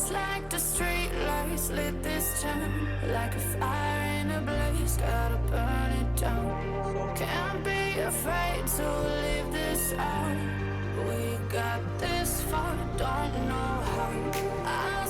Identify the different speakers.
Speaker 1: Just like the street lights lit this town, like a fire in a blaze, gotta burn it down. Can't be afraid to leave this out. We got this far, don't know how.